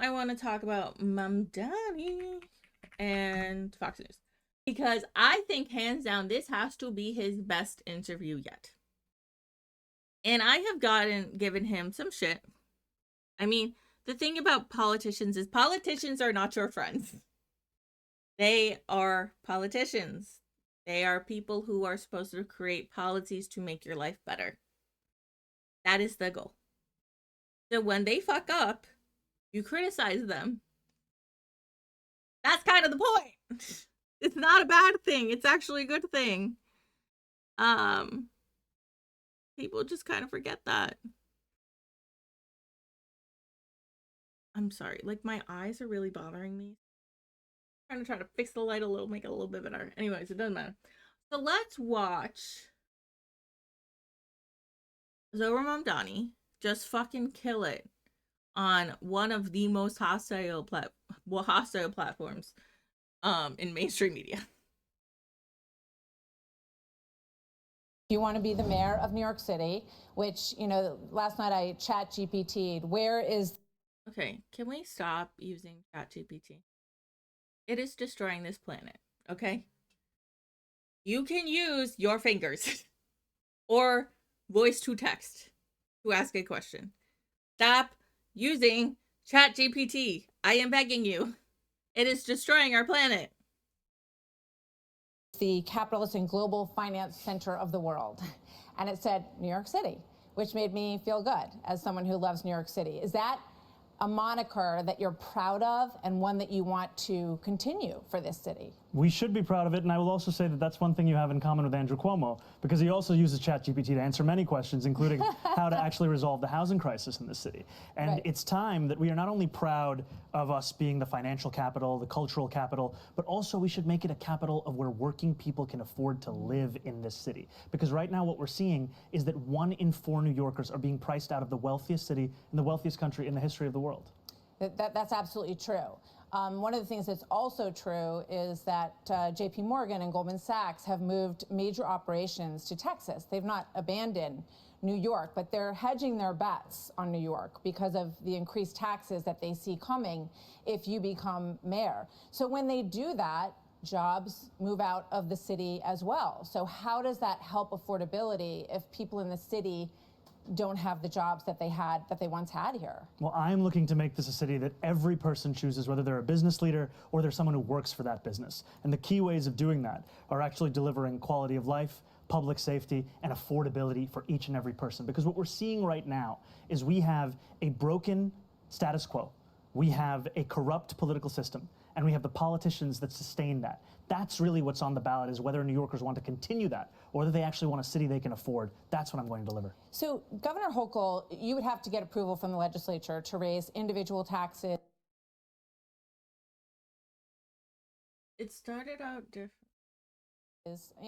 I want to talk about mamdani and Fox News because I think hands down this has to be his best interview yet. And I have given him some shit. I mean, the thing about politicians is politicians are not your friends. They are politicians. They are people who are supposed to create policies to make your life better. That is the goal. So when they fuck up, you criticize them. That's kind of the point. It's not a bad thing. It's actually a good thing. Um, People just kind of forget that. I'm sorry. Like, my eyes are really bothering me. I'm trying to fix the light a little, make it a little bit better. Anyways, it doesn't matter. So let's watch Zohran Mamdani just fucking kill it on one of the most hostile platforms in mainstream media. You want to be the mayor of New York City, which, last night I chat GPT'd. Where is... Okay, can we stop using ChatGPT? It is destroying this planet, okay? You can use your fingers or voice to text to ask a question. Stop using ChatGPT. I am begging you. It is destroying our planet. The capitalist and global finance center of the world. And it said New York City, which made me feel good as someone who loves New York City. Is that a moniker that you're proud of and one that you want to continue for this city? We should be proud of it, and I will also say that that's one thing you have in common with Andrew Cuomo, because he also uses ChatGPT to answer many questions, including how to actually resolve the housing crisis in this city. And Right. It's time that we are not only proud of us being the financial capital, the cultural capital, but also we should make it a capital of where working people can afford to live in this city. Because right now what we're seeing is that 1 in 4 New Yorkers are being priced out of the wealthiest city in the wealthiest country in the history of the world. That's absolutely true. One of the things that's also true is that JP Morgan and Goldman Sachs have moved major operations to Texas. They've not abandoned New York, but they're hedging their bets on New York because of the increased taxes that they see coming if you become mayor. So when they do that, jobs move out of the city as well. So how does that help affordability if people in the city don't have the jobs that they once had here? Well, I'm looking to make this a city that every person chooses, whether they're a business leader or they're someone who works for that business. And the key ways of doing that are actually delivering quality of life, public safety, and affordability for each and every person. Because what we're seeing right now is we have a broken status quo. We have a corrupt political system, and we have the politicians that sustain that. That's really what's on the ballot, is whether New Yorkers want to continue that or whether they actually want a city they can afford. That's what I'm going to deliver. So, Governor Hochul, you would have to get approval from the legislature to raise individual taxes. It started out different.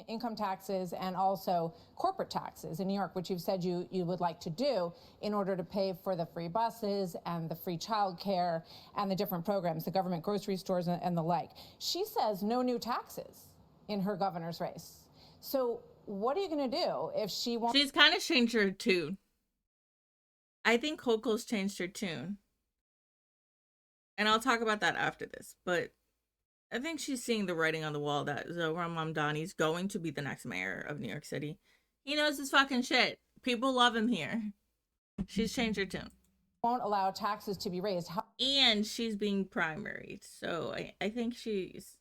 Income taxes and also corporate taxes in New York, which you've said you would like to do in order to pay for the free buses and the free childcare and the different programs, the government grocery stores and the like. She says no new taxes in her governor's race. So what are you going to do if she won't? She's kind of changed her tune. I think Hochul's changed her tune. And I'll talk about that after this. But I think she's seeing the writing on the wall that Zohran Mamdani is going to be the next mayor of New York City. He knows his fucking shit. People love him here. She's changed her tune. Won't allow taxes to be raised. And she's being primaried. So I think she's...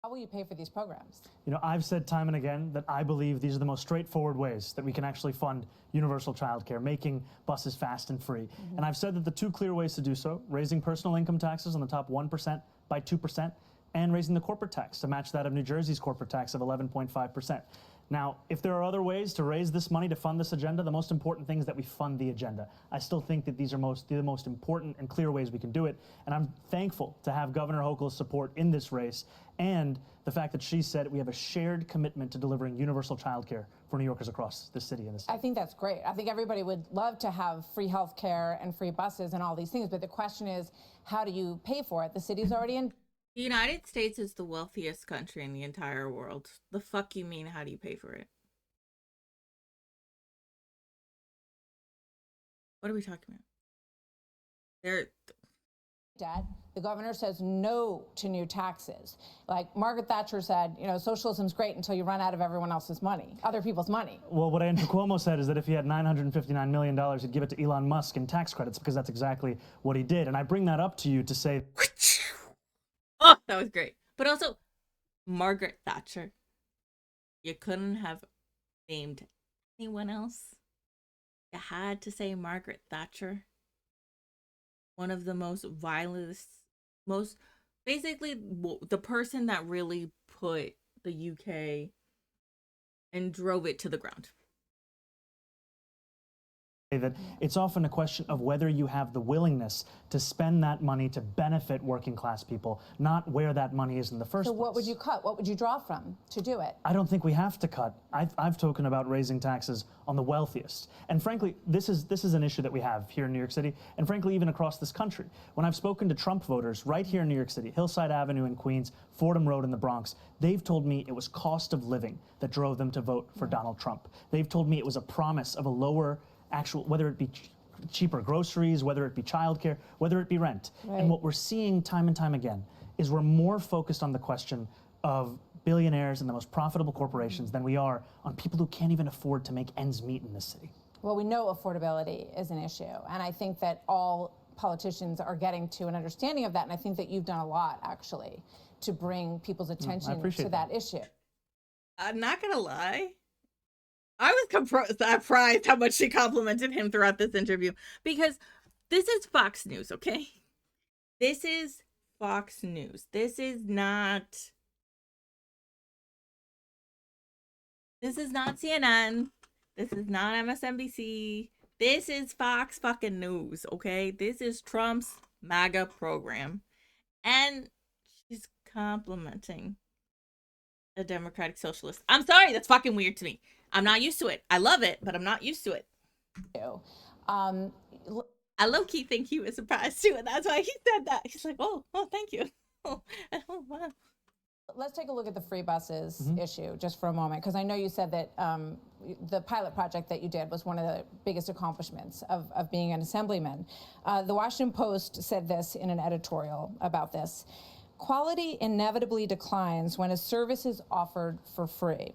How will you pay for these programs? You know, I've said time and again that I believe these are the most straightforward ways that we can actually fund universal childcare, making buses fast and free. And I've said that the 2 clear ways to do so, raising personal income taxes on the top 1% by 2%, and raising the corporate tax to match that of New Jersey's corporate tax of 11.5%. Now, if there are other ways to raise this money to fund this agenda, the most important thing is that we fund the agenda. I still think that these are the most important and clear ways we can do it, and I'm thankful to have Governor Hochul's support in this race, and the fact that she said we have a shared commitment to delivering universal childcare for New Yorkers across the city. I think that's great. I think everybody would love to have free health care and free buses and all these things, but the question is, how do you pay for it? The city's already in... The United States is the wealthiest country in the entire world. The fuck you mean, how do you pay for it? What are we talking about? debt. The governor says no to new taxes. Like Margaret Thatcher said, you know, socialism's great until you run out of everyone else's money, other people's money. Well, what Andrew Cuomo said is that if he had $959 million, he'd give it to Elon Musk in tax credits, because that's exactly what he did. And I bring that up to you to say... Oh, that was great. But also, Margaret Thatcher. You couldn't have named anyone else. You had to say Margaret Thatcher. One of the most violent, basically the person that really put the UK and drove it to the ground. That it's often a question of whether you have the willingness to spend that money to benefit working class people, not where that money is in the first place. So what would you cut? What would you draw from to do it? I don't think we have to cut. I've spoken about raising taxes on the wealthiest. And frankly, this is an issue that we have here in New York City, and frankly, even across this country. When I've spoken to Trump voters right here in New York City, Hillside Avenue in Queens, Fordham Road in the Bronx, they've told me it was cost of living that drove them to vote for Donald Trump. They've told me it was a promise of a lower whether it be cheaper groceries, whether it be childcare, whether it be rent. Right. And what we're seeing time and time again is we're more focused on the question of billionaires and the most profitable corporations than we are on people who can't even afford to make ends meet in this city. Well, we know affordability is an issue, and I think that all politicians are getting to an understanding of that, and I think that you've done a lot, actually, to bring people's attention to that issue. I'm not gonna lie. I was surprised how much she complimented him throughout this interview, because this is Fox News, okay? This is Fox News. This is not CNN. This is not MSNBC. This is Fox fucking News, okay? This is Trump's MAGA program. And she's complimenting a Democratic Socialist. I'm sorry, that's fucking weird to me. I'm not used to it. I love it, but I'm not used to it. I low-key think he was surprised too, and that's why he said that. He's like, oh, thank you. Oh, wow. Let's take a look at the free buses issue just for a moment, because I know you said that the pilot project that you did was one of the biggest accomplishments of being an assemblyman. The Washington Post said this in an editorial about this. Quality inevitably declines when a service is offered for free.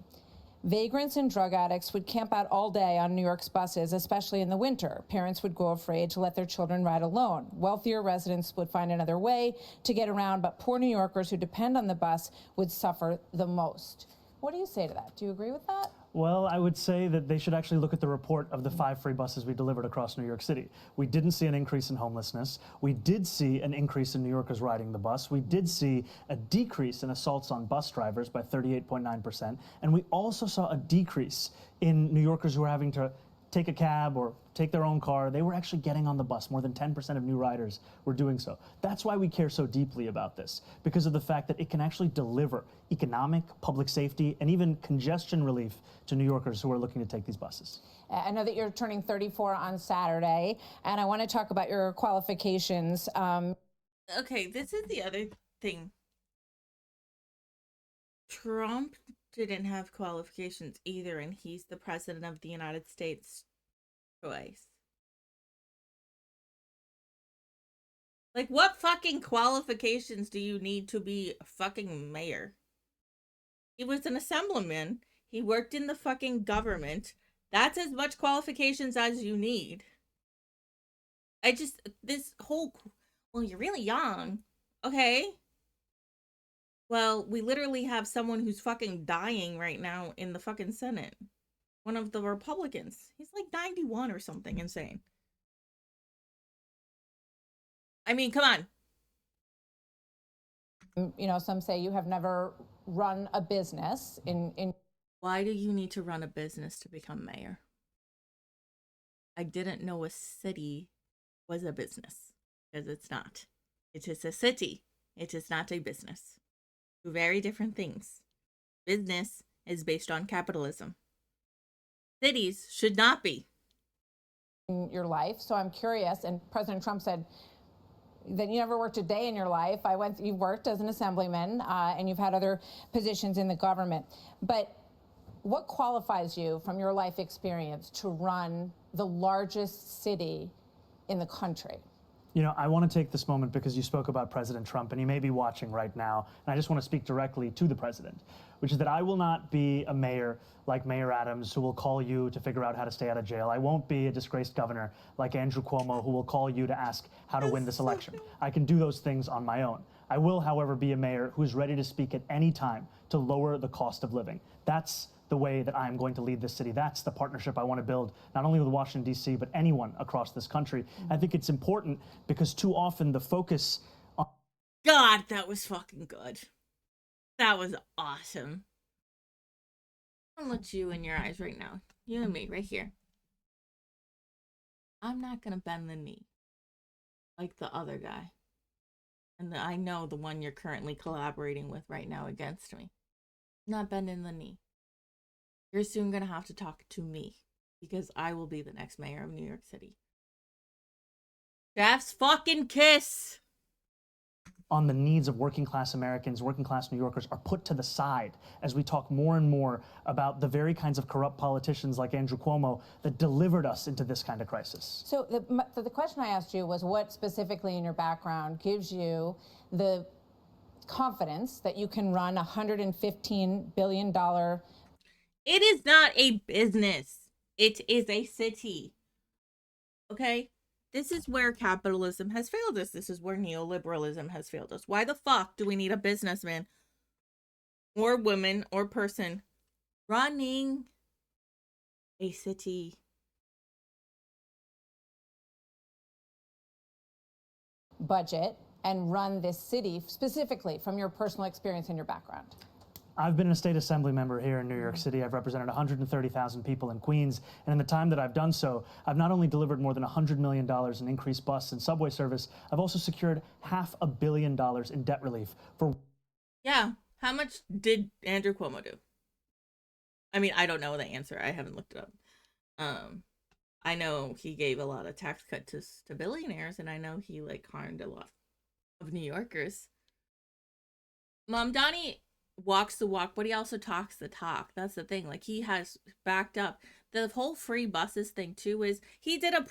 Vagrants and drug addicts would camp out all day on New York's buses, especially in the winter. Parents would grow afraid to let their children ride alone. Wealthier residents would find another way to get around, but poor New Yorkers who depend on the bus would suffer the most. What do you say to that? Do you agree with that? Well, I would say that they should actually look at the report of the 5 free buses we delivered across New York City. We didn't see an increase in homelessness. We did see an increase in New Yorkers riding the bus. We did see a decrease in assaults on bus drivers by 38.9%. And we also saw a decrease in New Yorkers who are having to take a cab or take their own car. They were actually getting on the bus. More than 10% of new riders were doing so. That's why we care so deeply about this, because of the fact that it can actually deliver economic, public safety, and even congestion relief to New Yorkers who are looking to take these buses. I know that you're turning 34 on Saturday, and I want to talk about your qualifications. Okay, this is the other thing. Trump didn't have qualifications either, and he's the president of the United States twice. Like, what fucking qualifications do you need to be a fucking mayor? He was an assemblyman. He worked in the fucking government. That's as much qualifications as you need. Well, you're really young. Okay. Well, we literally have someone who's fucking dying right now in the fucking Senate. One of the Republicans. He's like 91 or something insane. I mean, come on. You know, some say you have never run a business in Why do you need to run a business to become mayor? I didn't know a city was a business, because it's not. It is a city. It is not a business. Two very different things. Business is based on capitalism. Cities should not be. In your life, so I'm curious, and President Trump said that you never worked a day in your life. You've worked as an assemblyman, and you've had other positions in the government. But what qualifies you from your life experience to run the largest city in the country? You know, I want to take this moment because you spoke about President Trump, and he may be watching right now, and I just want to speak directly to the president, which is that I will not be a mayor like Mayor Adams who will call you to figure out how to stay out of jail. I won't be a disgraced governor like Andrew Cuomo who will call you to ask how to win this election. I can do those things on my own. I will, however, be a mayor who is ready to speak at any time to lower the cost of living. That's the way that I'm going to lead this city. That's the partnership I want to build, not only with Washington, D.C., but anyone across this country. I think it's important because too often the focus on... God, that was fucking good. That was awesome. I'm gonna look you in your eyes right now. You and me, right here. I'm not gonna bend the knee like the other guy. And I know the one you're currently collaborating with right now against me. Not bending the knee. You're soon going to have to talk to me because I will be the next mayor of New York City. Chef's fucking kiss. On the needs of working class Americans, working class New Yorkers are put to the side as we talk more and more about the very kinds of corrupt politicians like Andrew Cuomo that delivered us into this kind of crisis. So the question I asked you was what specifically in your background gives you the confidence that you can run a $115 billion... It is not a business. It is a city. Okay? This is where capitalism has failed us. This is where neoliberalism has failed us. Why the fuck do we need a businessman or woman or person running a city? Budget and run this city specifically from your personal experience and your background? I've been a state assembly member here in New York City. I've represented 130,000 people in Queens. And in the time that I've done so, I've not only delivered more than $100 million in increased bus and subway service, I've also secured $500 million in debt relief for... Yeah. How much did Andrew Cuomo do? I mean, I don't know the answer. I haven't looked it up. I know he gave a lot of tax cuts to billionaires, and I know he harmed a lot of New Yorkers. Mamdani walks the walk, but he also talks the talk. That's the thing. He has backed up. The whole free buses thing too is he did a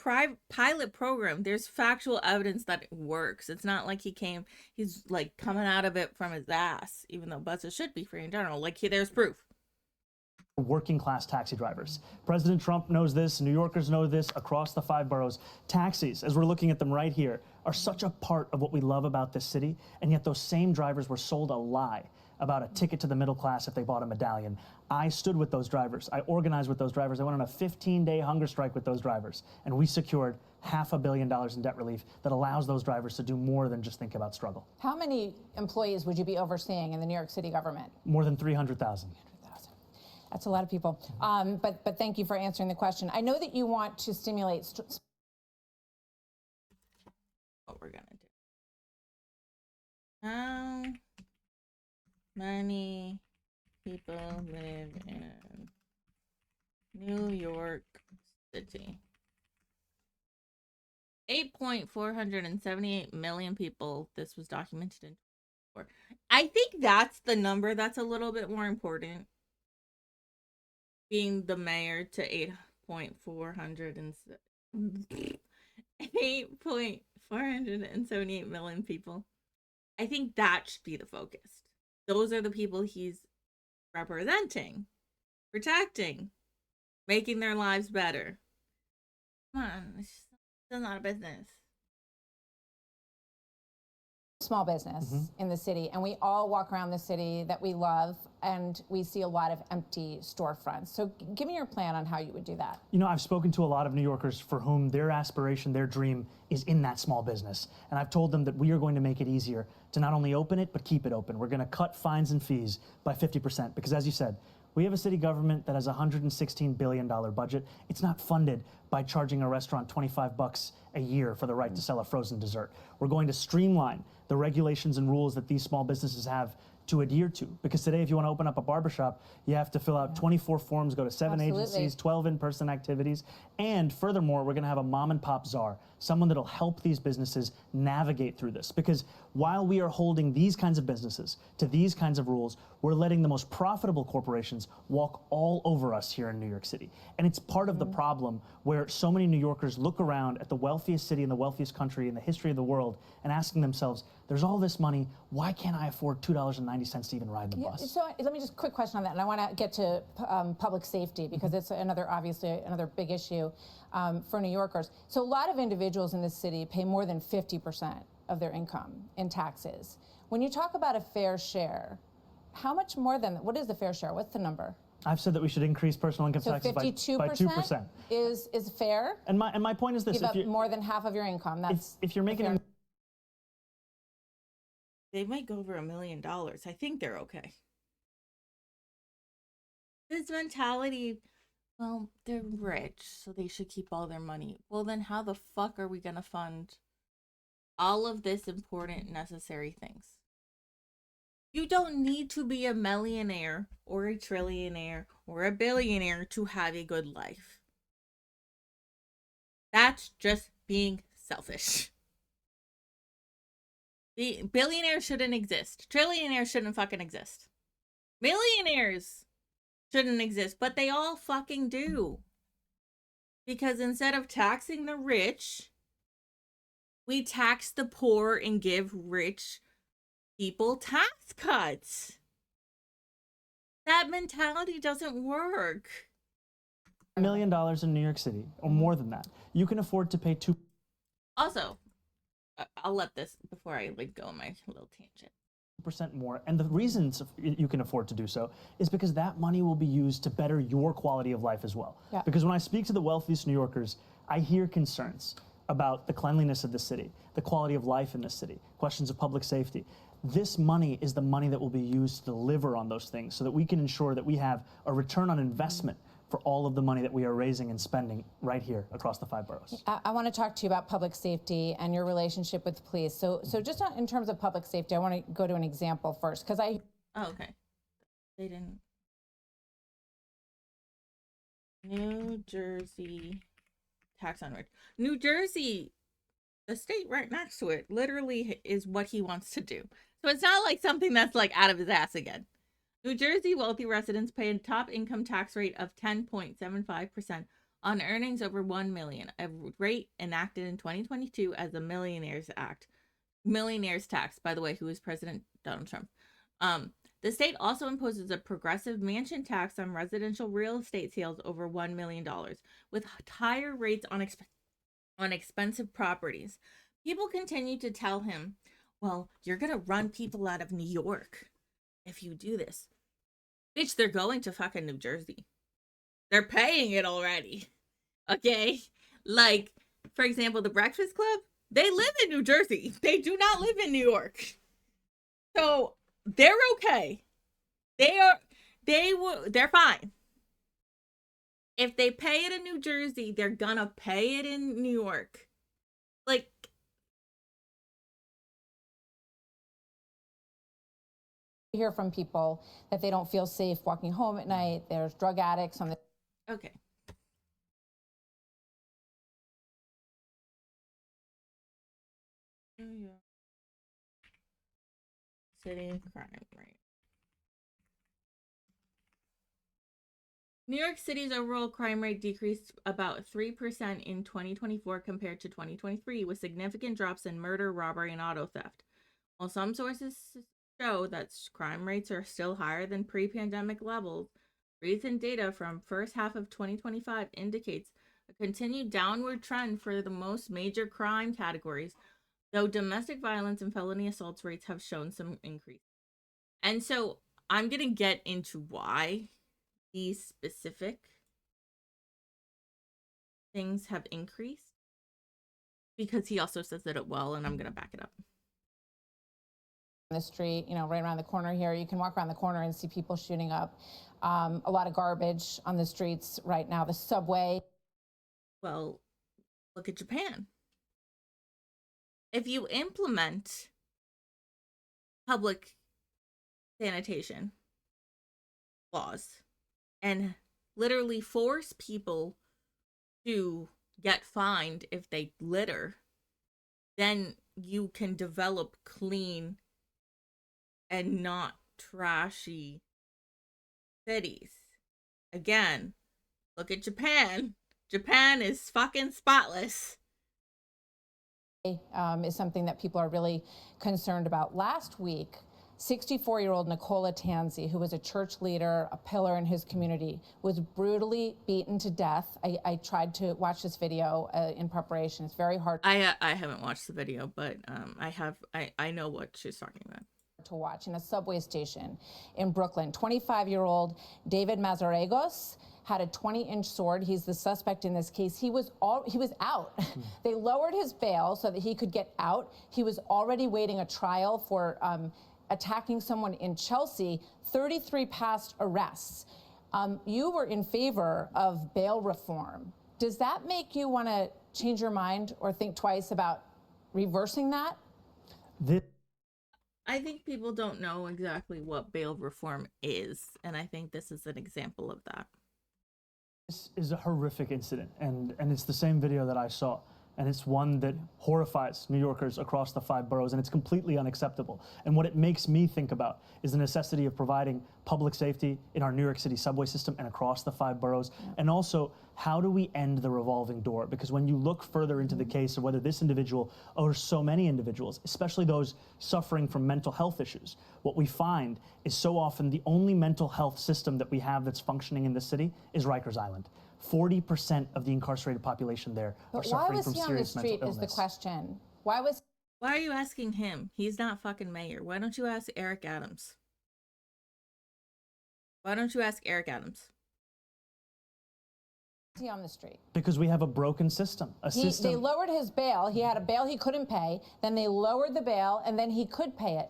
pilot program. There's factual evidence that it works. It's not like he's coming out of it from his ass, even though buses should be free in general. There's proof. Working class taxi drivers. President Trump knows this, New Yorkers know this, across the 5 boroughs. Taxis, as we're looking at them right here, are such a part of what we love about this city, and yet those same drivers were sold a lie about a ticket to the middle class if they bought a medallion. I stood with those drivers. I organized with those drivers. I went on a 15-day hunger strike with those drivers, and we secured $500 million in debt relief that allows those drivers to do more than just think about struggle. How many employees would you be overseeing in the New York City government? More than 300,000. That's a lot of people. But thank you for answering the question. I know that you want to stimulate... What we're gonna do. How many people live in New York City? 8.478 million people. This was documented in 2024. I think that's the number that's a little bit more important. Being the mayor to 8.478 million people. I think that should be the focus. Those are the people he's representing, protecting, making their lives better. Come on, it's still not a business. Small business in the city, and we all walk around the city that we love, and we see a lot of empty storefronts. So give me your plan on how you would do that. You know, I've spoken to a lot of New Yorkers for whom their aspiration, their dream is in that small business. And I've told them that we are going to make it easier to not only open it, but keep it open. We're going to cut fines and fees by 50%, because as you said, we have a city government that has a $116 billion budget. It's not funded by charging a restaurant $25 a year for the right to sell a frozen dessert. We're going to streamline the regulations and rules that these small businesses have to adhere to. Because today, if you want to open up a barbershop, you have to fill out 24 forms, go to 7 agencies, 12 in-person activities. And furthermore, we're going to have a mom and pop czar. someone that'll help these businesses navigate through this. Because while we are holding these kinds of businesses to these kinds of rules, we're letting the most profitable corporations walk all over us here in New York City. And it's part of the problem where so many New Yorkers look around at the wealthiest city in the wealthiest country in the history of the world and asking themselves, there's all this money, why can't I afford $2.90 to even ride the bus? So let me just quick question on that, and I want to get to public safety because it's obviously another big issue for New Yorkers. So a lot of individuals in this city pay more than 50% of their income in taxes. When you talk about a fair share, how much more than, what is the fair share? What's the number? I've said that we should increase personal income So taxes 52% by 2%. is fair? And my point is this: Give up more than half of your income. That's if you're making They might go over $1 million. I think they're okay. This mentality, well, they're rich, so they should keep all their money. Well, then how the fuck are we going to fund all of this important, necessary things? You don't need to be a millionaire or a trillionaire or a billionaire to have a good life. That's just being selfish. The billionaires shouldn't exist. Trillionaires shouldn't fucking exist. Millionaires shouldn't exist, but they all fucking do. Because instead of taxing the rich, we tax the poor and give rich people tax cuts. That mentality doesn't work. $1 million in New York City, or more than that, you can afford to pay 2%. Also, I'll let this before I go on my little tangent. More, and the reasons you can afford to do so is because that money will be used to better your quality of life as well. Yeah. Because when I speak to the wealthiest New Yorkers, I hear concerns about the cleanliness of the city, the quality of life in the city, questions of public safety. This money is the money that will be used to deliver on those things so that we can ensure that we have a return on investment for all of the money that we are raising and spending right here across the 5 boroughs. I want to talk to you about public safety and your relationship with the police. So just in terms of public safety, I want to go to an example first because Oh, okay. They didn't. New Jersey tax on rich. New Jersey, the state right next to it, literally is what he wants to do. So it's not like something that's out of his ass again. New Jersey wealthy residents pay a top income tax rate of 10.75% on earnings over $1 million, a rate enacted in 2022 as the Millionaires Act. Millionaires tax, by the way, who is President Donald Trump. The state also imposes a progressive mansion tax on residential real estate sales over $1 million, with higher rates on expensive properties. People continue to tell him, well, you're going to run people out of New York if you do this. Bitch, they're going to fucking New Jersey. They're paying it already. Okay? For example, the Breakfast Club, they live in New Jersey. They do not live in New York. So they're okay. They're fine. If they pay it in New Jersey, they're gonna pay it in New York. hear from people that they don't feel safe walking home at night. There's drug addicts on the Okay. New York City crime rate. New York City's overall crime rate decreased about 3% in 2024 compared to 2023, with significant drops in murder, robbery, and auto theft. While some sources show that crime rates are still higher than pre-pandemic levels, recent data from first half of 2025 indicates a continued downward trend for the most major crime categories, though domestic violence and felony assaults rates have shown some increase. And so I'm going to get into why these specific things have increased, because he also says that it well, and I'm going to back it up. The street, right around the corner here. You can walk around the corner and see people shooting up. A lot of garbage on the streets right now. The subway. Well, look at Japan. If you implement public sanitation laws and literally force people to get fined if they litter, then you can develop clean and not trashy cities. Again, look at Japan. Japan is fucking spotless. Is something that people are really concerned about. Last week, 64-year-old Nicola Tanzi, who was a church leader, a pillar in his community, was brutally beaten to death. I tried to watch this video in preparation. It's very hard. I haven't watched the video, but I know what she's talking about. To watch in a subway station in Brooklyn. 25-year-old David Mazarregos had a 20-inch sword. He's the suspect in this case. He was out. They lowered his bail so that he could get out. He was already waiting a trial for attacking someone in Chelsea. 33 past arrests. You were in favor of bail reform. Does that make you want to change your mind or think twice about reversing that? I think people don't know exactly what bail reform is, and I think this is an example of that. This is a horrific incident, and it's the same video that I saw, and it's one that horrifies New Yorkers across the 5 boroughs, and it's completely unacceptable. And what it makes me think about is the necessity of providing public safety in our New York City subway system and across the 5 boroughs, and also how do we end the revolving door? Because when you look further into the case of whether this individual or so many individuals, especially those suffering from mental health issues, what we find is so often the only mental health system that we have that's functioning in the city is Rikers Island. 40% of the incarcerated population there are suffering from serious mental illness. Why was he on the street is the question. Why are you asking him? He's not fucking mayor. Why don't you ask Eric Adams? Why don't you ask Eric Adams? He on the street? Because we have a broken system. They lowered his bail. He had a bail he couldn't pay. Then they lowered the bail, and then he could pay it.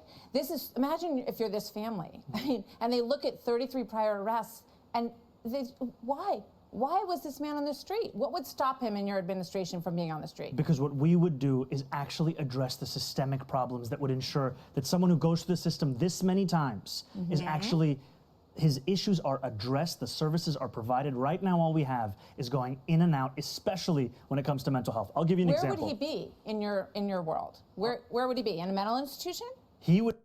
Imagine if you're this family, I mean, and they look at 33 prior arrests, and why? Why was this man on the street? What would stop him in your administration from being on the street? Because what we would do is actually address the systemic problems that would ensure that someone who goes through the system this many times is actually, his issues are addressed, the services are provided. Right now, all we have is going in and out, especially when it comes to mental health. I'll give you an example. Where would he be in your world? Where would he be? In a mental institution? He would.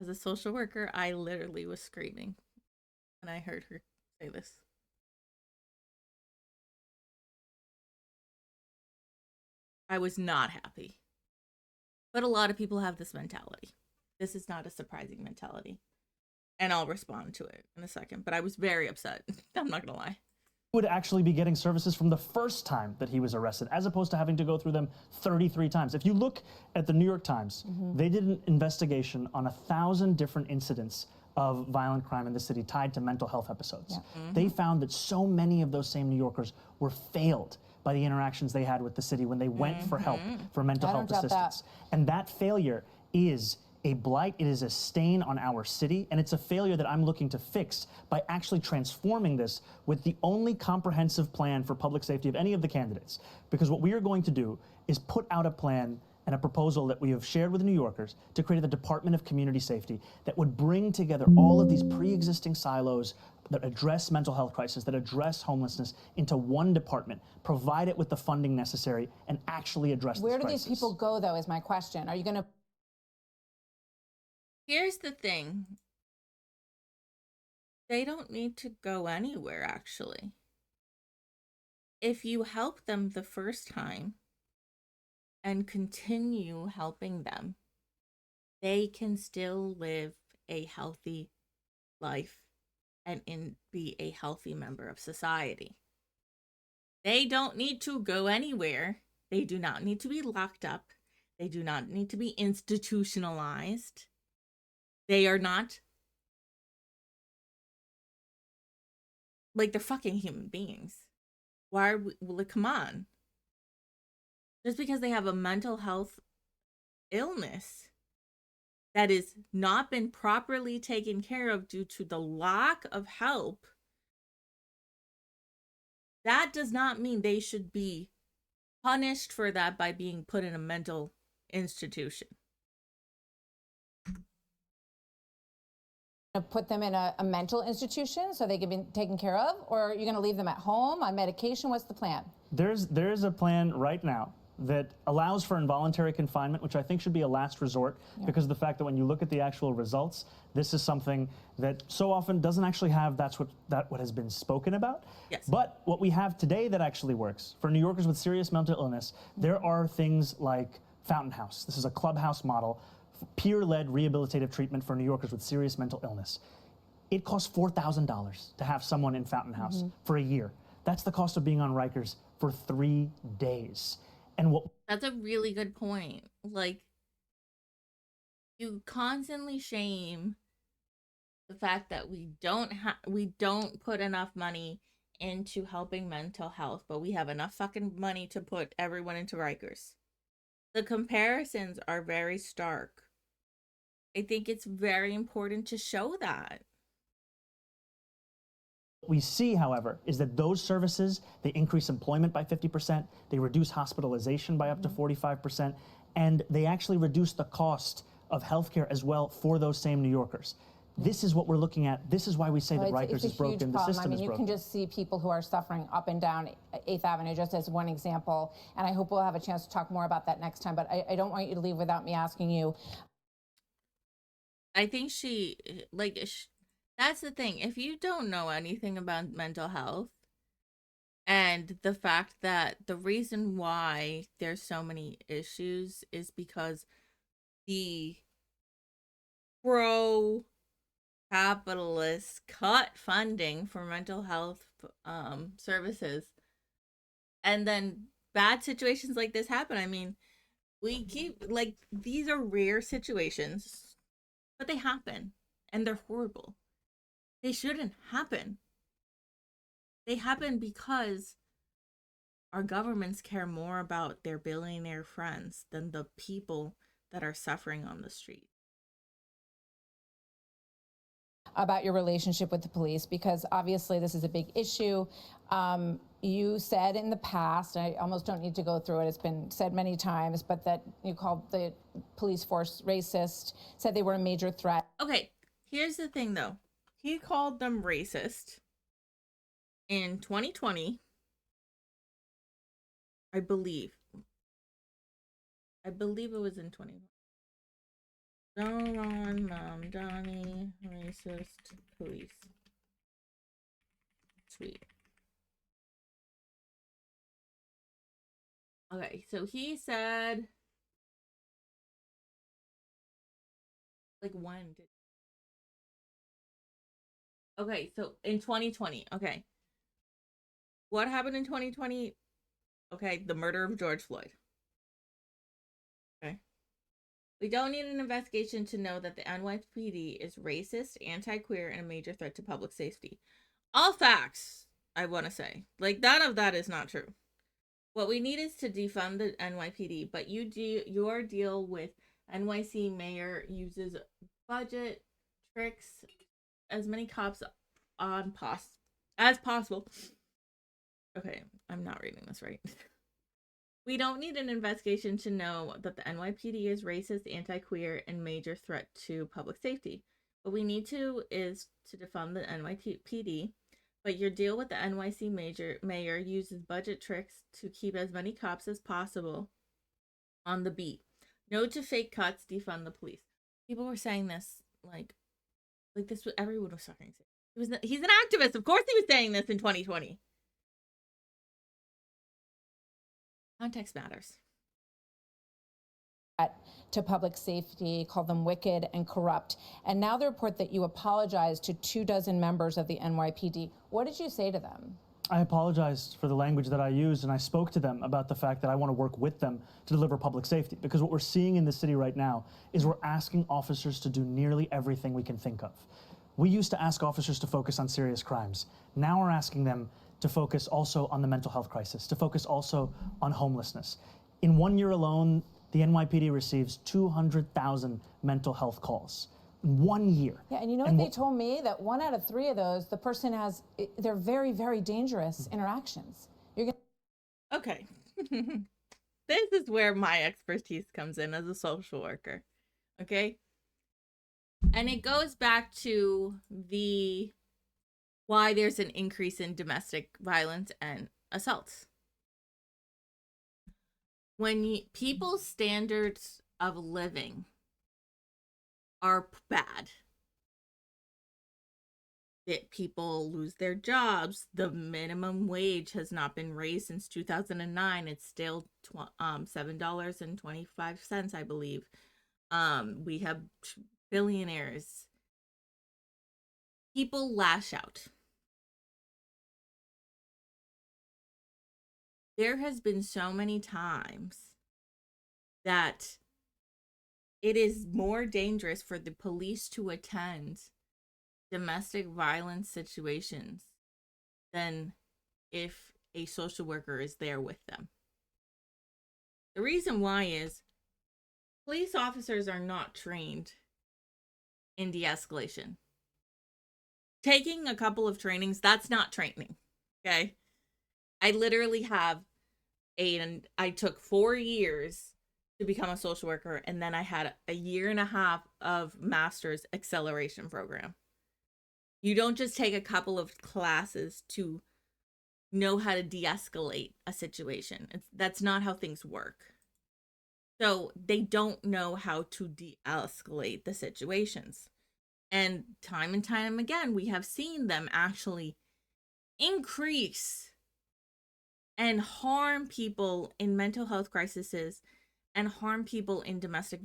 As a social worker, I literally was screaming when I heard her say this. I was not happy. But a lot of people have this mentality. This is not a surprising mentality. And I'll respond to it in a second. But I was very upset. I'm not going to lie. Would actually be getting services from the first time that he was arrested, as opposed to having to go through them 33 times. If you look at the New York Times, they did an investigation on 1,000 different incidents of violent crime in the city tied to mental health episodes. They found that so many of those same New Yorkers were failed by the interactions they had with the city when they went for help for mental health assistance. And that failure is a blight, it is a stain on our city, and it's a failure that I'm looking to fix by actually transforming this with the only comprehensive plan for public safety of any of the candidates. Because what we are going to do is put out a plan and a proposal that we have shared with New Yorkers to create the Department of Community Safety that would bring together all of these pre-existing silos that address mental health crisis, that address homelessness into one department, provide it with the funding necessary, and actually address this crisis. Where do these people go, though, is my question. Are you going to... Here's the thing. They don't need to go anywhere, actually. If you help them the first time and continue helping them, they can still live a healthy life and be a healthy member of society. They don't need to go anywhere. They do not need to be locked up. They do not need to be institutionalized. They are not, like, they're fucking human beings. Why are we, like, come on. Just because they have a mental health illness that is not been properly taken care of due to the lack of help, that does not mean they should be punished for that by being put in a mental institution. put them in a mental institution so they can be taken care of, or are you going to leave them at home on medication? What's the plan? There's a plan right now that allows for involuntary confinement, which I think should be a last resort, because of the fact that when you look at the actual results, this is something that so often doesn't actually have what has been spoken about. Yes. But what we have today that actually works for New Yorkers with serious mental illness, there are things like Fountain House. This is a clubhouse model, peer-led rehabilitative treatment for New Yorkers with serious mental illness. It costs $4,000 to have someone in Fountain House for a year. That's the cost of being on Rikers for 3 days. And That's a really good point. Like, you constantly shame the fact that we don't put enough money into helping mental health, but we have enough fucking money to put everyone into Rikers. The comparisons are very stark. I think it's very important to show that. What we see, however, is that those services, they increase employment by 50%, they reduce hospitalization by up to 45%, and they actually reduce the cost of healthcare as well for those same New Yorkers. This is what we're looking at. This is why we say that Rikers is broken, the system is broken. You can just see people who are suffering up and down 8th Avenue, just as one example, and I hope we'll have a chance to talk more about that next time, but I don't want you to leave without me asking you. I think that's the thing. If you don't know anything about mental health and the fact that the reason why there's so many issues is because the pro-capitalists cut funding for mental health services, and then bad situations like this happen. I mean, these are rare situations, but they happen, and they're horrible. They shouldn't happen. They happen because our governments care more about their billionaire friends than the people that are suffering on the street. About your relationship with the police, because obviously this is a big issue. You said in the past, I almost don't need to go through it, it's been said many times, but that you called the police force racist, said they were a major threat. Okay, here's the thing though. He called them racist in 2020, I believe. It was in 2020. Zohran, mamdani, racist police. Tweet. Okay, so he said, like, when did? Okay, so in 2020, okay. What happened in 2020? Okay, the murder of George Floyd. Okay. We don't need an investigation to know that the NYPD is racist, anti-queer, and a major threat to public safety. All facts, I want to say. Like, none of that is not true. What we need is to defund the NYPD, but your deal with NYC mayor uses budget tricks, as many cops on as possible. Okay, I'm not reading this right. We don't need an investigation to know that the NYPD is racist, anti-queer, and major threat to public safety. What we need to is to defund the NYPD, but your deal with the NYC mayor uses budget tricks to keep as many cops as possible on the beat. No to fake cuts, defund the police. People were saying this like this. Everyone was talking. He's an activist. Of course, he was saying this in 2020. Context matters. To public safety, called them wicked and corrupt. And now the report that you apologized to 24 members of the NYPD. What did you say to them? I apologized for the language that I used, and I spoke to them about the fact that I want to work with them to deliver public safety. Because what we're seeing in the city right now is we're asking officers to do nearly everything we can think of. We used to ask officers to focus on serious crimes. Now we're asking them to focus also on the mental health crisis, to focus also on homelessness. In 1 year alone, the NYPD receives 200,000 mental health calls. In 1 year. Yeah, and you know what they told me? That 1 out of 3 of those, the person has, they're very, very dangerous interactions. You're gonna. Okay. This is where my expertise comes in as a social worker. Okay? And it goes back to the why there's an increase in domestic violence and assaults. When people's standards of living are bad, that people lose their jobs, the minimum wage has not been raised since 2009. It's still $7.25, I believe. We have billionaires. People lash out. There has been so many times that it is more dangerous for the police to attend domestic violence situations than if a social worker is there with them. The reason why is police officers are not trained in de-escalation. Taking a couple of trainings, that's not training. Okay? I literally have I took 4 years to become a social worker, and then I had a year and a half of master's acceleration program. You don't just take a couple of classes to know how to de-escalate a situation. That's not how things work. So they don't know how to de-escalate the situations. And time again, we have seen them actually increase and harm people in mental health crises and harm people in domestic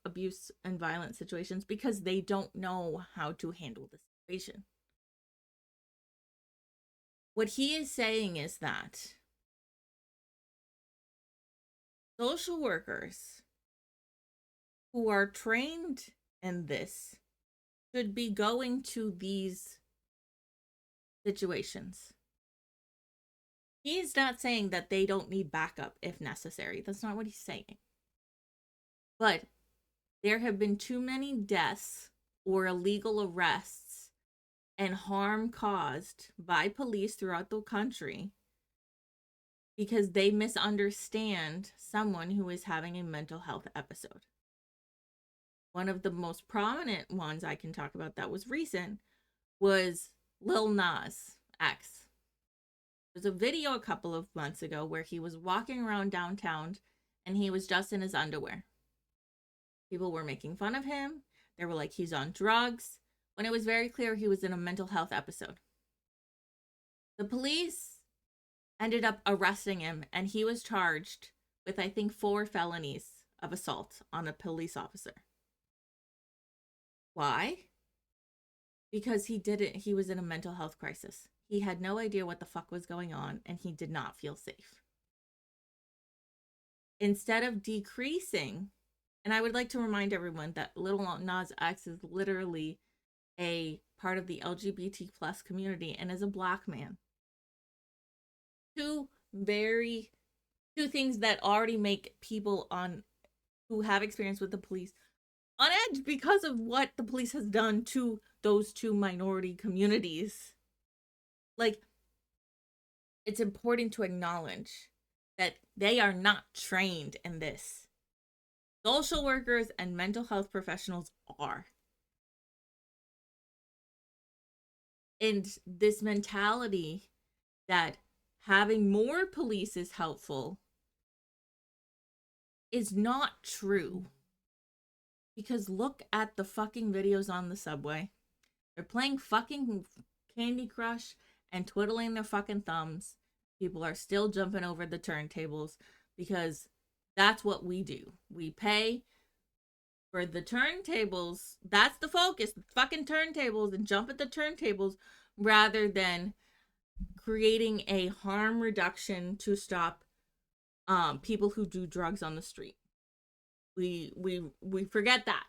abuse and violence situations because they don't know how to handle the situation. What he is saying is that social workers who are trained in this should be going to these situations. He's not saying that they don't need backup if necessary. That's not what he's saying. But there have been too many deaths or illegal arrests and harm caused by police throughout the country because they misunderstand someone who is having a mental health episode. One of the most prominent ones I can talk about that was recent was Lil Nas X. There's a video a couple of months ago where he was walking around downtown and he was just in his underwear. People were making fun of him. They were like, he's on drugs, when it was very clear he was in a mental health episode. The police ended up arresting him, and he was charged with, I think, 4 felonies of assault on a police officer. Why? Because he was in a mental health crisis. He had no idea what the fuck was going on, and he did not feel safe. Instead of decreasing, and I would like to remind everyone that Lil Nas X is literally a part of the LGBT plus community and is a black man. Two things that already make people who have experience with the police on edge because of what the police has done to those two minority communities. Like, it's important to acknowledge that they are not trained in this. Social workers and mental health professionals are. And this mentality that having more police is helpful is not true. Because look at the fucking videos on the subway. They're playing fucking Candy Crush and twiddling their fucking thumbs. People are still jumping over the turntables because that's what we do. We pay for the turntables. That's the focus, the fucking turntables, and jump at the turntables rather than creating a harm reduction to stop people who do drugs on the street. We forget that.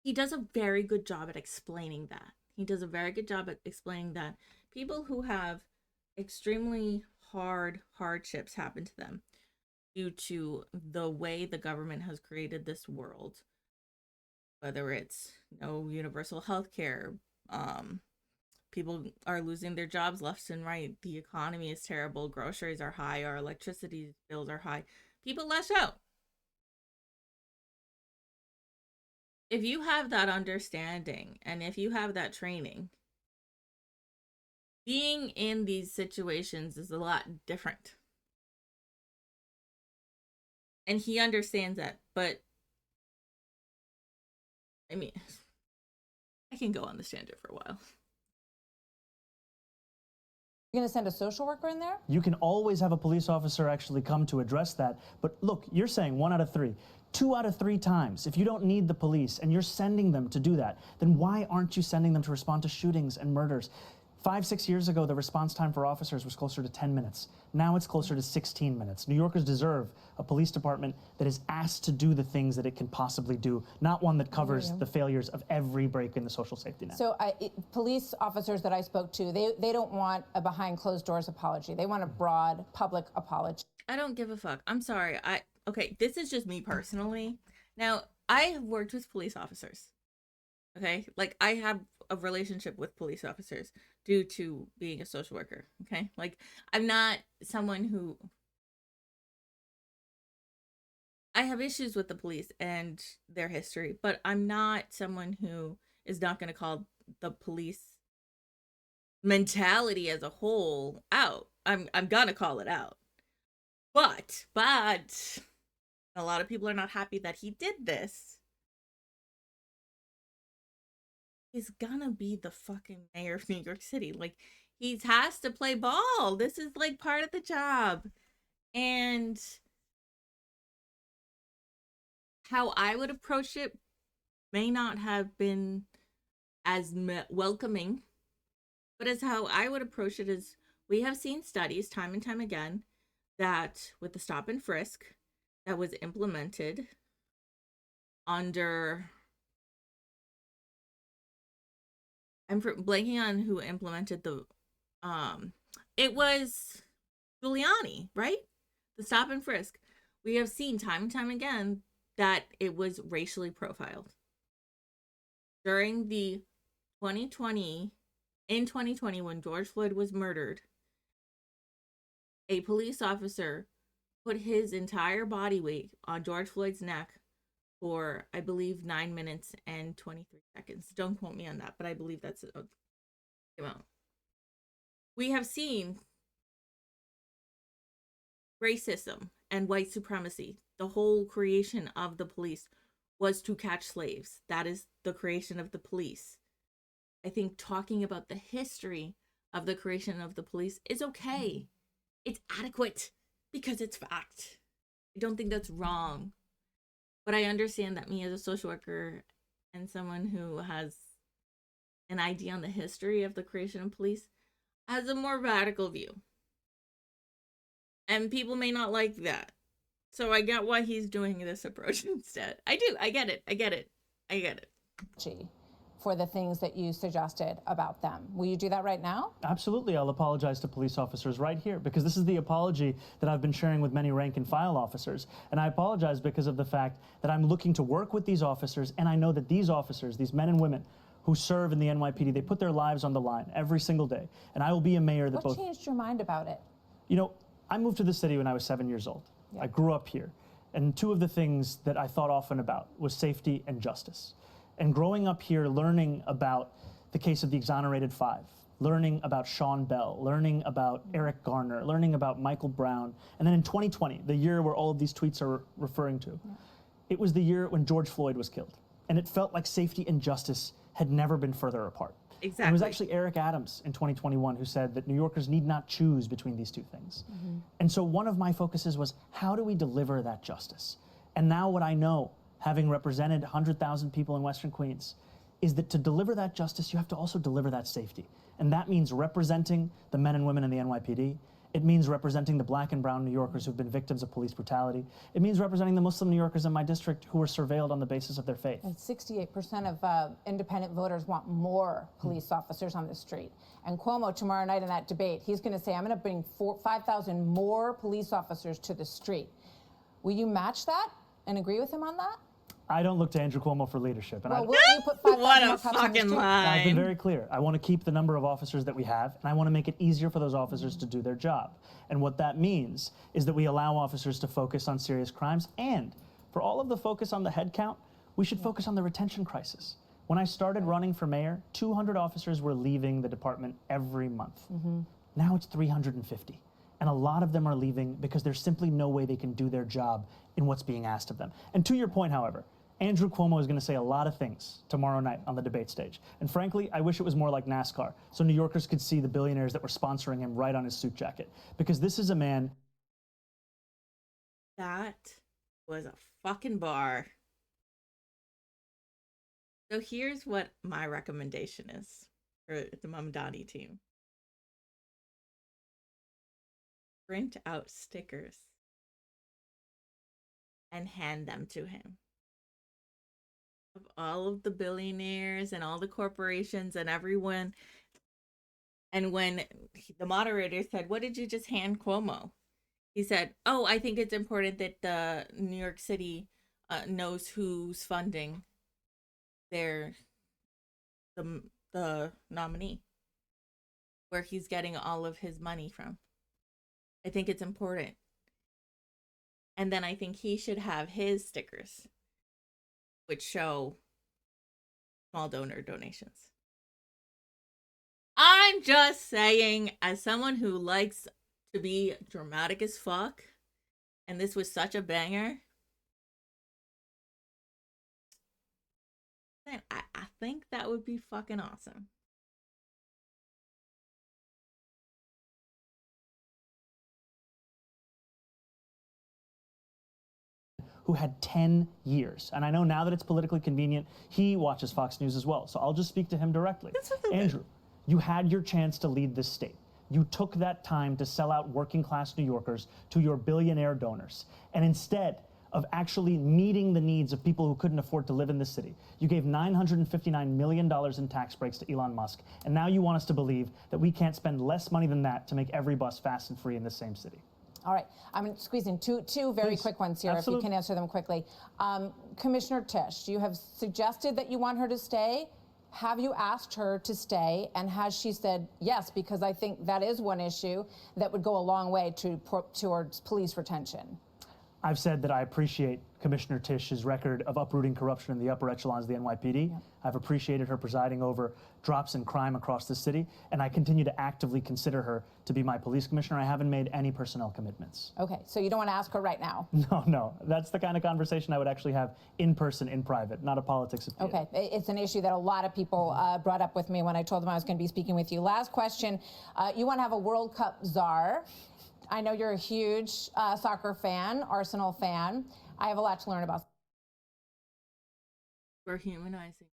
He does a very good job at explaining that. He does a very good job at explaining that people who have extremely hardships happen to them due to the way the government has created this world, whether it's no universal health care, people are losing their jobs left and right, the economy is terrible, groceries are high, our electricity bills are high, people lash out. if you have that understanding and if you have that training, being in these situations is a lot different. And he understands that, but I mean, I can go on this tangent for a while. You're going to send a social worker in there? You can always have a police officer actually come to address that. But look, you're saying 1 out of 3. 2 out of 3 times, if you don't need the police and you're sending them to do that, then why aren't you sending them to respond to shootings and murders? 5, 6 years ago, the response time for officers was closer to 10 minutes. Now it's closer to 16 minutes. New Yorkers deserve a police department that is asked to do the things that it can possibly do, not one that covers the failures of every break in the social safety net. So police officers that I spoke to, they don't want a behind closed doors apology. They want a broad public apology. I don't give a fuck. I'm sorry. Okay, this is just me personally. Now, I have worked with police officers. Okay? Like, I have a relationship with police officers due to being a social worker. Okay? Like, I'm not someone who... I have issues with the police and their history, but I'm not someone who is not going to call the police mentality as a whole out. I'm going to call it out. But a lot of people are not happy that he did this. He's gonna be the fucking mayor of New York City. Like, he has to play ball. This is like part of the job. And how I would approach it may not have been as welcoming, but as how I would approach it is, we have seen studies time and time again that with the stop and frisk that was implemented under, I'm blanking on who implemented the, it was Giuliani, right? The stop and frisk. We have seen time and time again that it was racially profiled. During the 2020, when George Floyd was murdered, a police officer put his entire body weight on George Floyd's neck for, I believe, 9 minutes and 23 seconds. Don't quote me on that, but I believe that's the amount. We have seen racism and white supremacy. The whole creation of the police was to catch slaves. That is the creation of the police. I think talking about the history of the creation of the police is okay. It's adequate because it's fact. I don't think that's wrong. But I understand that me as a social worker and someone who has an idea on the history of the creation of police has a more radical view. And people may not like that. So I get why he's doing this approach instead. I do. I get it. For the things that you suggested about them. Will you do that right now? Absolutely. I'll apologize to police officers right here, because this is the apology that I've been sharing with many rank and file officers. And I apologize because of the fact that I'm looking to work with these officers, and I know that these officers, these men and women who serve in the NYPD, they put their lives on the line every single day. And I will be a mayor that What changed your mind about it? You know, I moved to the city when I was 7 years old. Yeah. I grew up here. And two of the things that I thought often about was safety and justice. And growing up here, learning about the case of the exonerated 5, learning about Sean Bell, learning about Eric Garner, learning about Michael Brown. And then in 2020, the year where all of these tweets are referring to, it was the year when George Floyd was killed. And it felt like safety and justice had never been further apart. Exactly. And it was actually Eric Adams in 2021 who said that New Yorkers need not choose between these two things. And so one of my focuses was, how do we deliver that justice? And now what I know, having represented 100,000 people in Western Queens, is that to deliver that justice, you have to also deliver that safety. And that means representing the men and women in the NYPD. It means representing the black and brown New Yorkers who've been victims of police brutality. It means representing the Muslim New Yorkers in my district who were surveilled on the basis of their faith. And 68% of independent voters want more police officers on the street. And Cuomo, tomorrow night in that debate, he's going to say, I'm going to bring 5,000 more police officers to the street. Will you match that and agree with him on that? I don't look to Andrew Cuomo for leadership. And well, will you put 5,000 What a more cops on the fucking street? lie. I've been very clear. I want to keep the number of officers that we have, and I want to make it easier for those officers to do their job. And what that means is that we allow officers to focus on serious crimes, and for all of the focus on the head count, We should focus on the retention crisis. When I started running for mayor, 200 officers were leaving the department every month. Now it's 350. And a lot of them are leaving because there's simply no way they can do their job in what's being asked of them. And to your point, however, Andrew Cuomo is going to say a lot of things tomorrow night on the debate stage. And frankly, I wish it was more like NASCAR, so New Yorkers could see the billionaires that were sponsoring him right on his suit jacket. Because this is a man... That was a fucking bar. So here's what my recommendation is for the mamdani team. Print out stickers and hand them to him. Of all of the billionaires and all the corporations and everyone. And when the moderator said, "What did you just hand Cuomo?" He said, "Oh, I think it's important that the New York City knows who's funding the nominee, where he's getting all of his money from. I think it's important. And then I think he should have his stickers, which show small donor donations." I'm just saying, as someone who likes to be dramatic as fuck, and this was such a banger, I think that would be fucking awesome. Who had 10 years. And I know now that it's politically convenient, he watches Fox News as well. So I'll just speak to him directly. Andrew, you had your chance to lead this state. You took that time to sell out working class New Yorkers to your billionaire donors. And instead of actually meeting the needs of people who couldn't afford to live in this city, you gave $959 million in tax breaks to Elon Musk. And now you want us to believe that we can't spend less money than that to make every bus fast and free in the same city. All right, I'm going to squeeze in two very quick ones here, Absolutely. if you can answer them quickly. Commissioner Tisch, you have suggested that you want her to stay. Have you asked her to stay, and has she said yes? Because I think that is one issue that would go a long way towards police retention. I've said that I appreciate Commissioner Tisch's record of uprooting corruption in the upper echelons of the NYPD. Yeah. I've appreciated her presiding over drops in crime across the city, and I continue to actively consider her to be my police commissioner. I haven't made any personnel commitments. Okay, so you don't want to ask her right now? No. That's the kind of conversation I would actually have in person, in private, not a politics of theater. Okay, it's an issue that a lot of people brought up with me when I told them I was going to be speaking with you. Last question, you want to have a World Cup czar. I know you're a huge soccer fan, Arsenal fan. I have a lot to learn about. We're humanizing.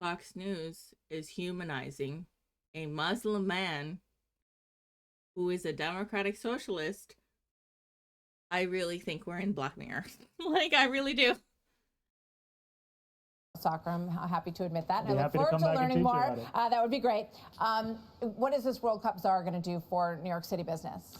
Fox News is humanizing a Muslim man who is a democratic socialist. I really think we're in Black Mirror. Like, I really do. Soccer, I'm happy to admit that. And I look happy to forward come to back and learning teach you more. about it. That would be great. What is this World Cup czar going to do for New York City business?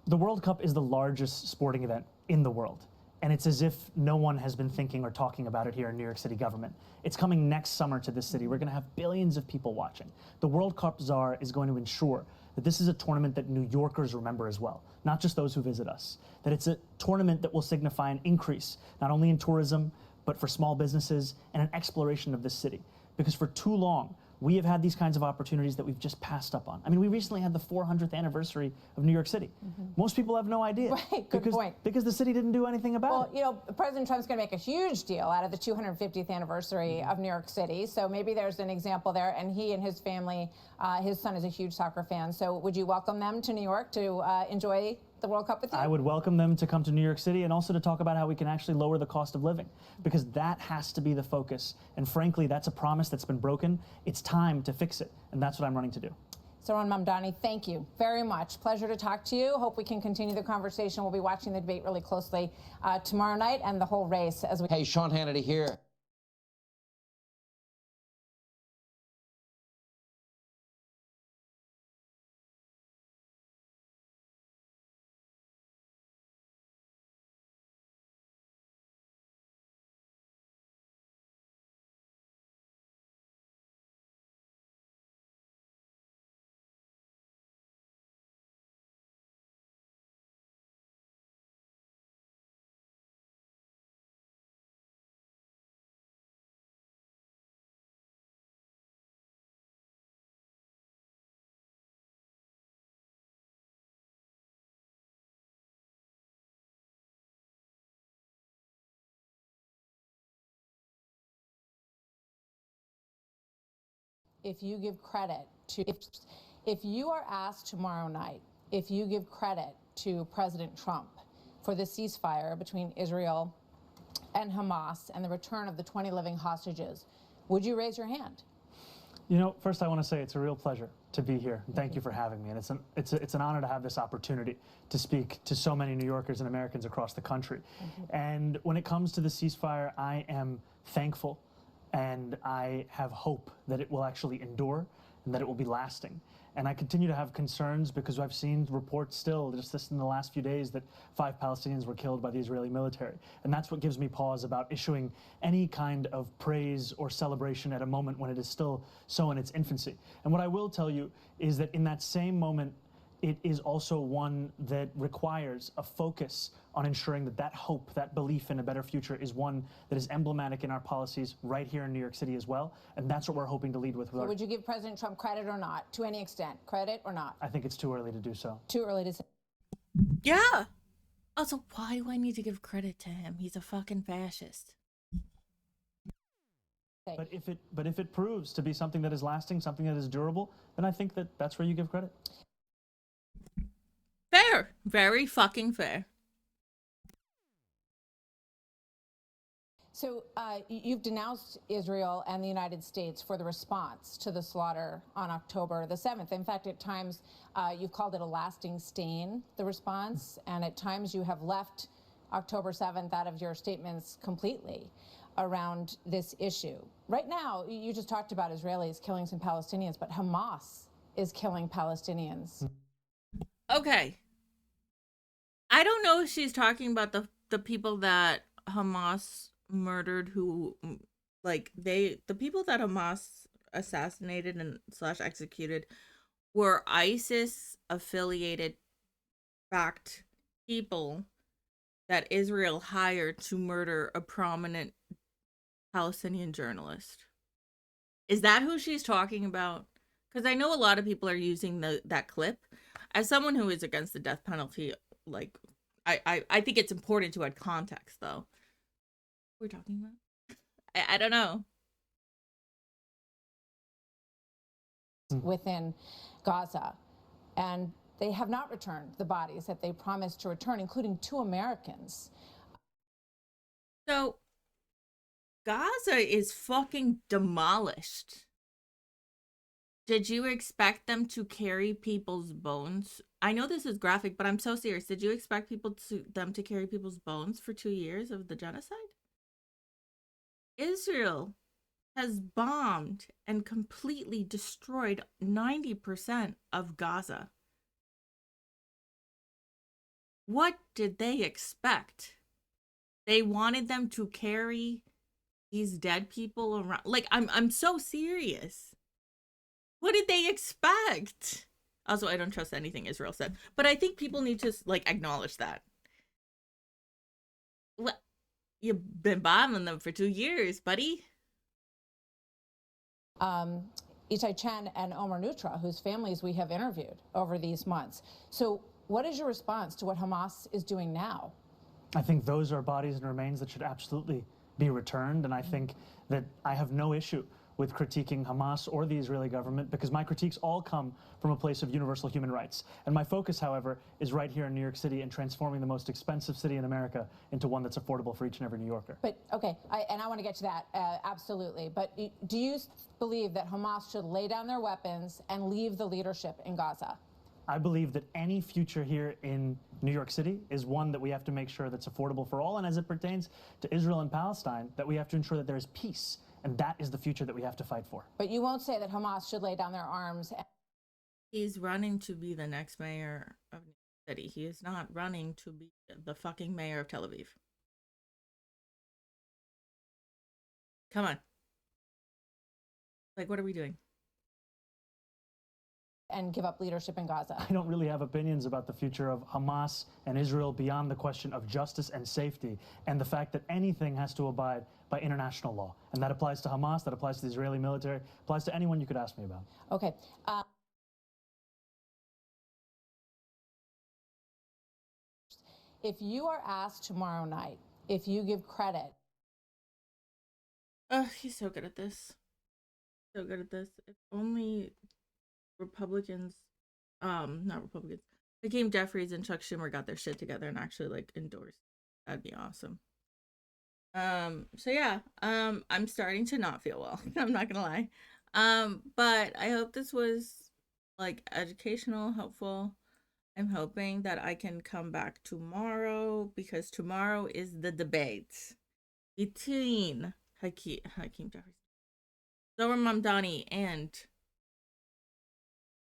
The World Cup is the largest sporting event in the world. And it's as if no one has been thinking or talking about it here in New York City government. It's coming next summer to this city. We're going to have billions of people watching. The World Cup czar is going to ensure that this is a tournament that New Yorkers remember as well, not just those who visit us. That it's a tournament that will signify an increase, not only in tourism, but for small businesses and an exploration of this city. Because for too long, we have had these kinds of opportunities that we've just passed up on. I mean, we recently had the 400th anniversary of New York City. Most people have no idea. Right, good point. Because the city didn't do anything about it. Well, you know, President Trump's going to make a huge deal out of the 250th anniversary of New York City. So maybe there's an example there. And he and his family, his son is a huge soccer fan. So would you welcome them to New York to enjoy the World Cup with you? I would welcome them to come to New York City and also to talk about how we can actually lower the cost of living, because that has to be the focus. And frankly, that's a promise that's been broken. It's time to fix it, and that's what I'm running to do. Zohran Mamdani, thank you very much. Pleasure to talk to you. Hope we can continue the conversation. We'll be watching the debate really closely tomorrow night and the whole race as we... Hey, Sean Hannity here. if you give credit to, if you are asked tomorrow night, if you give credit to President Trump for the ceasefire between Israel and Hamas and the return of the 20 living hostages, would you raise your hand? You know, first I want to say it's a real pleasure to be here. Thank you for having me. And it's an honor to have this opportunity to speak to so many New Yorkers and Americans across the country. And when it comes to the ceasefire, I am thankful and I have hope that it will actually endure and that it will be lasting. And I continue to have concerns because I've seen reports still, just this in the last few days, that 5 Palestinians were killed by the Israeli military. And that's what gives me pause about issuing any kind of praise or celebration at a moment when it is still so in its infancy. And what I will tell you is that in that same moment, it is also one that requires a focus on ensuring that that hope, that belief in a better future is one that is emblematic in our policies right here in New York City as well. And that's what we're hoping to lead with. So would you give President Trump credit or not, to any extent? Credit or not? I think it's too early to do so. Too early to say. Yeah. Also, why do I need to give credit to him? He's a fucking fascist. But if it proves to be something that is lasting, something that is durable, then I think that that's where you give credit. Fair. Very fucking fair. So you've denounced Israel and the United States for the response to the slaughter on October the 7th. In fact, at times you've called it a lasting stain, the response, and at times you have left October 7th out of your statements completely around this issue. Right now, you just talked about Israelis killing some Palestinians, but Hamas is killing Palestinians. Okay. I don't know if she's talking about the people that Hamas murdered, who, like, the people that Hamas assassinated and / executed were ISIS affiliated backed people that Israel hired to murder a prominent Palestinian journalist. Is that who she's talking about? Because I know a lot of people are using that clip. As someone who is against the death penalty, like, I think it's important to add context, though. We're talking about? I don't know. Within Gaza, and they have not returned the bodies that they promised to return, including 2 Americans. So, Gaza is fucking demolished. Did you expect them to carry people's bones? I know this is graphic, but I'm so serious. Did you expect them to carry people's bones for 2 years of the genocide? Israel has bombed and completely destroyed 90% of Gaza. What did they expect? They wanted them to carry these dead people around. Like, I'm so serious. What did they expect? Also, I don't trust anything Israel said, but I think people need to, like, acknowledge that. You've been bombing them for 2 years, buddy. Itai Chen and Omer Nutra, whose families we have interviewed over these months. So what is your response to what Hamas is doing now? I think those are bodies and remains that should absolutely be returned. And I think that I have no issue with critiquing Hamas or the Israeli government, because my critiques all come from a place of universal human rights. And my focus, however, is right here in New York City and transforming the most expensive city in America into one that's affordable for each and every New Yorker. But, okay, I want to get to that, absolutely. But do you believe that Hamas should lay down their weapons and leave the leadership in Gaza? I believe that any future here in New York City is one that we have to make sure that's affordable for all. And as it pertains to Israel and Palestine, that we have to ensure that there is peace. And that is the future that we have to fight for. But you won't say that Hamas should lay down their arms. He's running to be the next mayor of New York City. He is not running to be the fucking mayor of Tel Aviv. Come on. Like, what are we doing? And give up leadership in Gaza. I don't really have opinions about the future of Hamas and Israel beyond the question of justice and safety and the fact that anything has to abide by international law. And that applies to Hamas, that applies to the Israeli military, applies to anyone you could ask me about. Okay. If you are asked tomorrow night, if you give credit. Oh, he's so good at this. so good at this. If only Republicans, not Republicans, Hakeem Jeffries and Chuck Schumer got their shit together and actually like endorsed. That'd be awesome. So yeah, I'm starting to not feel well. I'm not gonna lie. But I hope this was like educational, helpful. I'm hoping that I can come back tomorrow because tomorrow is the debate between Hakeem Jeffries, Zohran Mamdani, and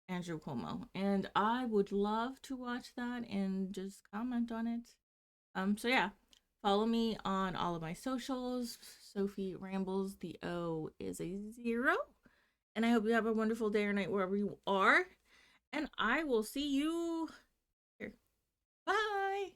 Andrew Cuomo. And I would love to watch that and just comment on it. So yeah, follow me on all of my socials. Sophie Rambles. The O is a 0. And I hope you have a wonderful day or night wherever you are. And I will see you here. Bye.